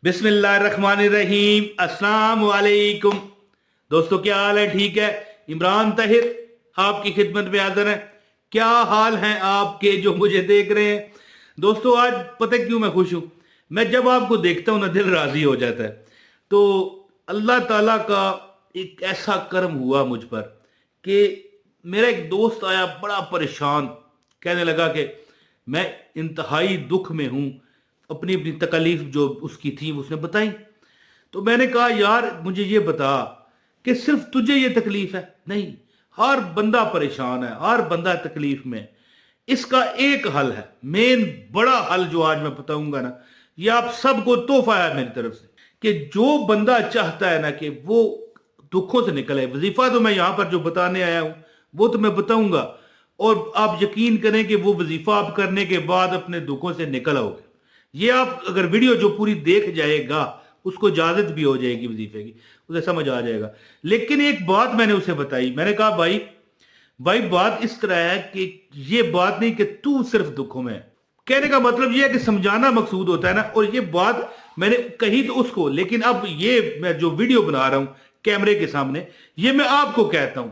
बिस्मिल्लाहिर्रहमानिर्रहीम। अस्सलाम वालेकुम दोस्तों, क्या हाल है? ठीक है। इमरान ताहिर आपकी खिदमत में हाजिर है। क्या हाल हैं आपके जो मुझे देख रहे हैं? दोस्तों, आज पता है क्यों मैं खुश हूं? मैं जब आपको देखता हूं ना, दिल राजी हो जाता है। तो अल्लाह ताला का एक ऐसा करम हुआ मुझ पर कि मेरा एक दोस्त आया बड़ा परेशान, कहने लगा कि मैं इंतहाई दुख में हूं। अपनी अपनी तकलीफ जो उसकी थी उसने बताई। तो मैंने कहा, यार मुझे ये बता कि सिर्फ तुझे ये तकलीफ है? नहीं, हर बंदा परेशान है, हर बंदा तकलीफ में। इसका एक हल है, मेन बड़ा हल जो आज मैं बताऊंगा ना, ये आप सबको तोहफा है मेरी तरफ से, कि जो बंदा चाहता है ना कि वो दुखों से निकले। वजीफा तो मैं यहां पर जो बताने आया हूं वो तो मैं बताऊंगा, और आप यकीन करें कि वो वजीफा आप करने के बाद अपने दुखों से निकल आओगे। ये आप अगर वीडियो जो पूरी देख जाएगा उसको इजाजत भी हो जाएगी वजीफे की, उसे समझ आ जाएगा। लेकिन एक बात मैंने उसे बताई, मैंने कहा भाई भाई बात इस तरह है कि ये बात नहीं कि तू सिर्फ दुखों में है। कहने का मतलब ये है कि समझाना मकसूद होता है ना, और ये बात मैंने कही तो उसको, लेकिन अब ये मैं जो वीडियो बना रहा हूं कैमरे के सामने, ये मैं आपको कहता हूं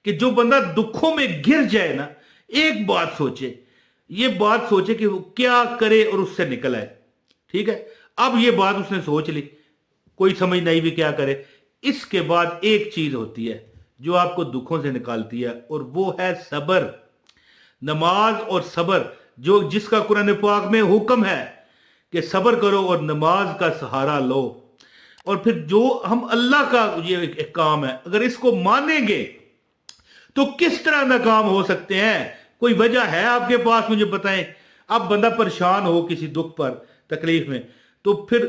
कि जो बंदा दुखों में गिर जाए ना, एक बात सोचे, ये बात सोचे कि वो क्या करे और उससे निकल आए। ठीक है, अब ये बात उसने सोच ली, कोई समझ नहीं भी क्या करे। इसके बाद एक चीज होती है जो आपको दुखों से निकालती है, और वो है सबर। नमाज और सबर, जो जिसका कुरान पाक में हुक्म है कि सबर करो और नमाज का सहारा लो। और फिर जो हम अल्लाह का ये एक काम है, अगर इसको मानेंगे तो किस तरह नाकाम हो सकते हैं? कोई वजह है आपके पास? मुझे बताएं। अब बंदा परेशान हो किसी दुख पर, तकलीफ में, तो फिर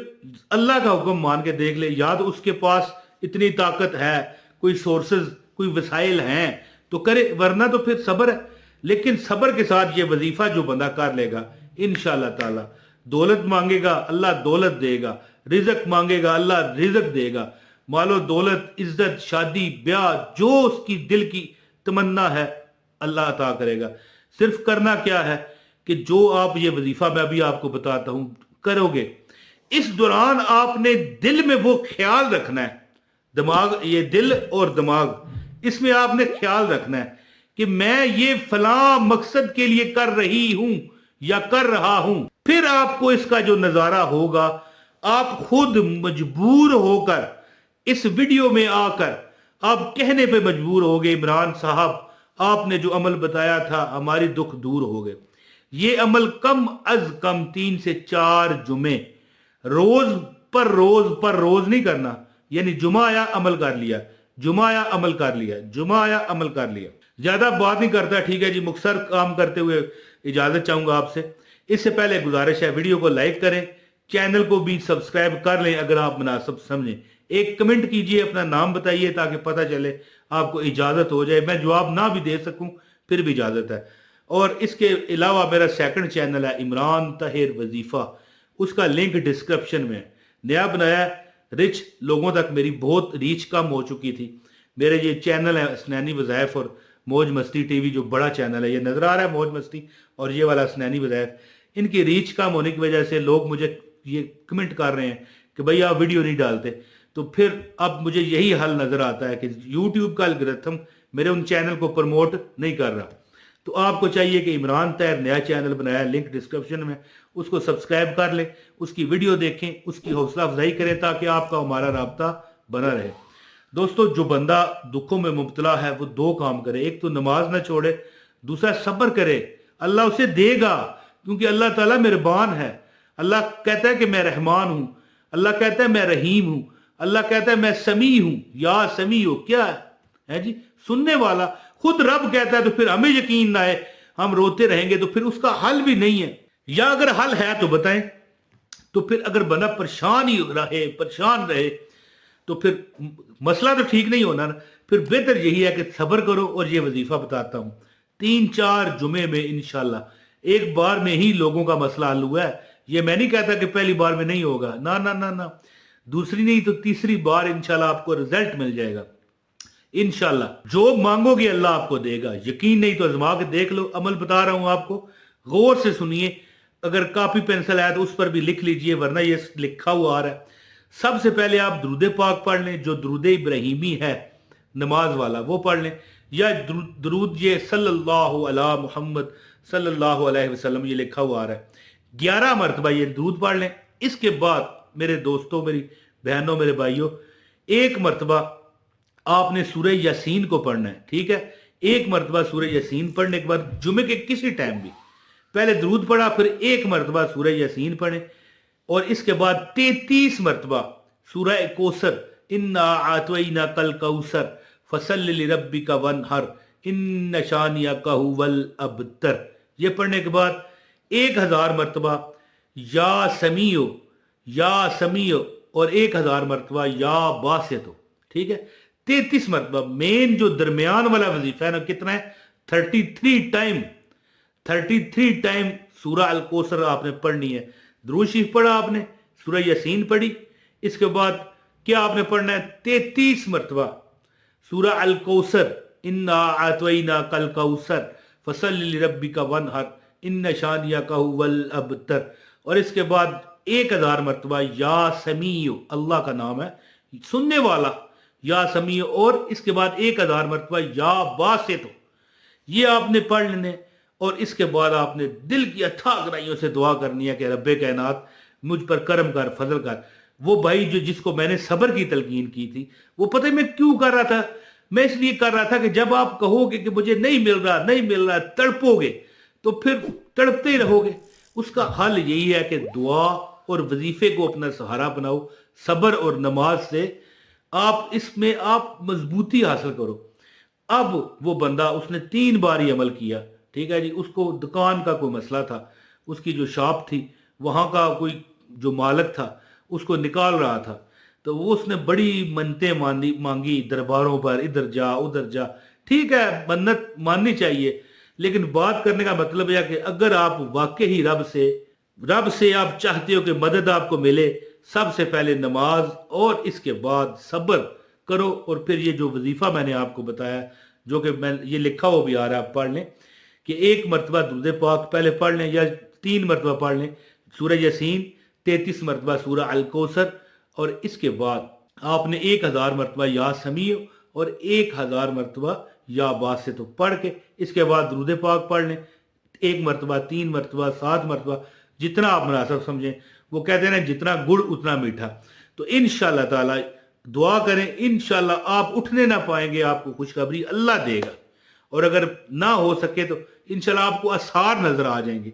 अल्लाह का हुक्म मान के देख ले। या तो उसके पास इतनी ताकत है, कोई सोर्सेज, कोई वसाइल हैं तो करे, वरना तो फिर सब्र है। लेकिन सब्र के साथ ये वजीफा जो बंदा कर लेगा, इंशाअल्लाह ताला दौलत मांगेगा अल्लाह दौलत देगा, रिजक मांगेगा अल्लाह रिजक देगा। मालो दौलत, इज्जत, शादी, ब्याह, जो उसकी दिल की तमन्ना है अल्लाह अता करेगा। सिर्फ करना क्या है कि जो आप ये वजीफा मैं अभी आपको बताता हूं करोगे, इस दौरान आपने दिल में वो ख्याल रखना है, दिमाग, ये दिल और दिमाग, इसमें आपने ख्याल रखना है कि मैं ये फलां मकसद के लिए कर रही हूं या कर रहा हूं। फिर आपको इसका जो नजारा होगा, आप खुद मजबूर होकर इस वीडियो में आकर आप कहने पे मजबूर हो गए, इमरान साहब आपने जो अमल बताया था हमारी दुख दूर हो गए। ये अमल कम अज कम 3 से 4 जुमे रोज पर रोज नहीं करना। यानी जुमा आया अमल कर लिया, जुमा आया अमल कर लिया, जुमा आया अमल कर लिया। ज्यादा बात नहीं करता, ठीक है जी। मुख्तसर काम करते हुए इजाजत चाहूंगा आपसे। इससे पहले गुजारिश है, वीडियो को लाइक करें, चैनल को भी सब्सक्राइब कर लें अगर आप मुनासिब समझें। एक कमेंट कीजिए, अपना नाम बताइए ताकि पता चले, आपको इजाजत हो जाए। मैं जवाब ना भी दे सकूं फिर भी इजाजत है। और इसके अलावा मेरा सेकंड चैनल है इमरान ताहिर वजीफा, उसका लिंक डिस्क्रिप्शन में है। नया बनाया, रिच लोगों तक मेरी बहुत रीच कम हो चुकी थी। मेरे ये चैनल है असनैनी वज़ाइफ और मौज मस्ती टीवी, जो बड़ा चैनल है, ये नजर आ रहा है मौज मस्ती, और ये वाला असनैनी वज़ाइफ। इनकी रीच कम होने की वजह से लोग मुझे ये कमेंट कर रहे हैं कि भाई आप वीडियो नहीं डालते। तो फिर अब मुझे यही हल नजर आता है कि यूट्यूब का एल्गोरिथम मेरे उन चैनल को प्रमोट नहीं कर रहा। तो आपको चाहिए कि इमरान ताहिर नया चैनल बनाया, लिंक डिस्क्रिप्शन में, उसको सब्सक्राइब कर लें, उसकी वीडियो देखें, उसकी हौसला अफजाई करें ताकि आपका हमारा राब्ता बना रहे। दोस्तों, जो बंदा दुखों में मुब्तला है वो 2 काम करे, एक तो नमाज ना छोड़े, दूसरा सब्र करे। अल्लाह उसे देगा, क्योंकि अल्लाह ताला मेहरबान है। अल्लाह कहता है कि मैं रहमान हूं, अल्लाह कहता है मैं रहीम हूं, अल्लाह कहता है मैं समी हूं। या समी हो क्या है जी? सुनने वाला। खुद रब कहता है, तो फिर हमें यकीन ना आए, हम रोते रहेंगे तो फिर उसका हल भी नहीं है। या अगर हल है तो बताएं। तो फिर अगर बंदा परेशान रहे तो फिर मसला तो ठीक नहीं होना ना। फिर बेहतर यही है कि सब्र करो। और ये वजीफा बताता हूं, 3-4 जुमे में इंशाल्लाह एक बार में ही लोगों का मसला हल हुआ है। ये मैं नहीं कहता कि पहली बार में नहीं होगा, ना ना ना ना, दूसरी नहीं तो तीसरी बार इंशाल्लाह आपको रिजल्ट मिल जाएगा। इंशाल्लाह जो मांगोगे अल्लाह आपको देगा। यकीन नहीं तो आजमा के देख लो। अमल बता रहा हूं आपको, गौर से सुनिए। اگر کاپی پینسل ہے تو اس پر بھی لکھ لیجئے، ورنہ یہ لکھا ہوا آ رہا ہے۔ سب سے پہلے آپ درود پاک پڑھ لیں، جو درود ابراہیمی ہے نماز والا وہ پڑھ لیں، یا درود یہ صلی اللہ علی محمد صلی اللہ علیہ وسلم یہ لکھا ہوا آ رہا ہے، 11 مرتبہ یہ درود پڑھ لیں۔ اس کے بعد میرے دوستوں، میری بہنوں، میرے بھائیوں، ایک مرتبہ آپ نے سورہ یاسین کو پڑھنا ہے، ٹھیک ہے؟ ایک مرتبہ سورہ یاسین پڑھنے کے بعد جمعے کے کسی ٹائم بھی پہلے درود پڑھا، پھر ایک مرتبہ سورہ یاسین پڑھیں، اور اس کے بعد 33 مرتبہ سورہ کوثر، انا اعطیناک الکوثر فصل لربک وانحر ان شانئک ھو الابتر، یہ پڑھنے کے بعد 1000 مرتبہ یا سمیع یا سمیع، اور 1000 مرتبہ یا باسط، ٹھیک ہے؟ 33 مرتبہ مین جو درمیان والا وظیفہ ہے نا، کتنا ہے؟ 33 ٹائم سورہ الکوثر آپ نے پڑھنی ہے۔ درود شریف پڑھا آپ نے، سورہ یاسین پڑھی، اس کے بعد کیا آپ نے پڑھنا ہے؟ 33 مرتبہ سورہ الکوثر، انا اعطیناک الکوثر فصل لربک وانحر ان شانئک ھو الابتر، اور اس کے بعد 1000 مرتبہ یا سمیع، اللہ کا نام ہے سننے والا، یا سمیع، اور اس کے بعد 1000 مرتبہ یا باسط، یہ آپ نے پڑھ لینے۔ اور اس کے بعد آپ نے دل کی اتھا گہرائیوں سے دعا کرنی ہے کہ رب کائنات مجھ پر کرم کر، فضل کر۔ وہ بھائی جس کو میں نے صبر کی تلقین کی تھی، وہ پتہ میں کیوں کر رہا تھا؟ میں اس لیے کر رہا تھا کہ جب آپ کہو گے کہ مجھے نہیں مل رہا، تڑپو گے تو پھر تڑپتے ہی رہو گے۔ اس کا حل یہی ہے کہ دعا اور وظیفے کو اپنا سہارا بناؤ، صبر اور نماز سے آپ اس میں آپ مضبوطی حاصل کرو۔ اب وہ بندہ، اس نے 3 بار ہی عمل کیا، ٹھیک ہے جی؟ اس کو دکان کا کوئی مسئلہ تھا، اس کی جو شاپ تھی وہاں کا کوئی جو مالک تھا اس کو نکال رہا تھا، تو وہ اس نے بڑی منتیں مانگی درباروں پر، ادھر جا ادھر جا، ٹھیک ہے منت ماننی چاہیے، لیکن بات کرنے کا مطلب یہ کہ اگر آپ واقعی رب سے آپ چاہتے ہو کہ مدد آپ کو ملے، سب سے پہلے نماز اور اس کے بعد صبر کرو، اور پھر یہ جو وظیفہ میں نے آپ کو بتایا، جو کہ میں یہ لکھا ہو بھی آ رہا ہے، آپ پڑھ لیں کہ 1 مرتبہ درود پاک پہلے پڑھ لیں، یا 3 مرتبہ پڑھ لیں سورہ یاسین، 33 مرتبہ سورہ الکوثر، اور اس کے بعد آپ نے 1000 مرتبہ یا سمیع اور 1000 مرتبہ یا باسط پڑھ کے اس کے بعد درود پاک پڑھ لیں، 1 مرتبہ، 3 مرتبہ، 7 مرتبہ، جتنا آپ مناسب سمجھیں۔ وہ کہتے ہیں جتنا گڑ اتنا میٹھا۔ تو انشاءاللہ تعالی دعا کریں، انشاءاللہ آپ اٹھنے نہ پائیں گے، آپ کو خوشخبری اللہ دے گا، اور اگر نہ ہو سکے تو انشاءاللہ آپ کو آثار نظر آ جائیں گے،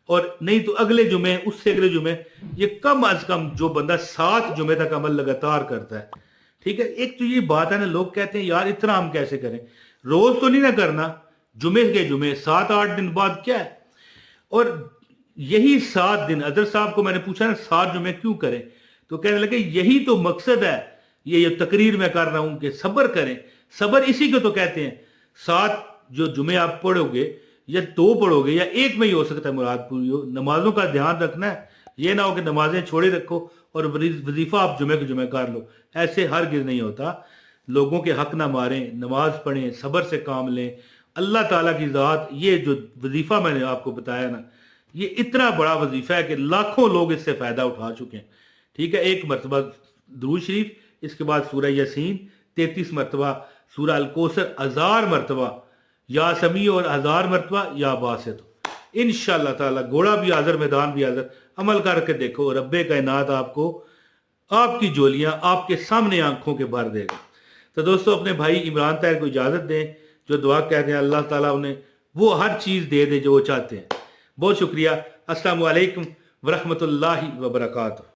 اور نہیں تو اگلے جمعے، اس سے اگلے جمعے، یہ کم از کم جو بندہ 7 جمعے تک عمل لگاتار کرتا ہے، ٹھیک ہے؟ ایک تو یہ بات ہے نا، لوگ کہتے ہیں یار اتنا ہم کیسے کریں، روز تو نہیں نہ کرنا، جمعے کے جمعے 7-8 دن بعد کیا ہے؟ اور یہی 7 دن، حضرت صاحب کو میں نے پوچھا نا 7 جمعے کیوں کریں، تو کہنے لگے یہی تو مقصد ہے، یہ تقریر میں کر رہا ہوں کہ صبر کریں۔ صبر اسی کو تو کہتے ہیں۔ 7 جو جمعے آپ پڑھو گے، یا 2 پڑھو گے، یا 1 میں ہی ہو سکتا ہے مراد پوری ہو۔ نمازوں کا دھیان رکھنا ہے، یہ نہ ہو کہ نمازیں چھوڑے رکھو اور وظیفہ آپ جمعے کے جمعے کر لو، ایسے ہرگز نہیں ہوتا۔ لوگوں کے حق نہ ماریں، نماز پڑھیں، صبر سے کام لیں۔ اللہ تعالیٰ کی ذات، یہ جو وظیفہ میں نے آپ کو بتایا نا، یہ اتنا بڑا وظیفہ ہے کہ لاکھوں لوگ اس سے فائدہ اٹھا چکے ہیں، ٹھیک ہے؟ 1 مرتبہ درود شریف، اس کے بعد سورہ یاسین، 33 مرتبہ سورہ الکوثر، 1000 مرتبہ یا سمیع، اور 1000 مرتبہ یا باسط۔ انشاءاللہ تعالی گھوڑا بھی حاضر، میدان بھی حاضر، عمل کر کے دیکھو، رب کائنات آپ کو، آپ کی جولیاں آپ کے سامنے آنکھوں کے بھر دے گا۔ تو دوستو اپنے بھائی عمران طاہر کو اجازت دیں، جو دعا کہتے ہیں اللہ تعالیٰ انہیں وہ ہر چیز دے دے جو وہ چاہتے ہیں۔ بہت شکریہ۔ السلام علیکم ورحمۃ اللہ وبرکاتہ۔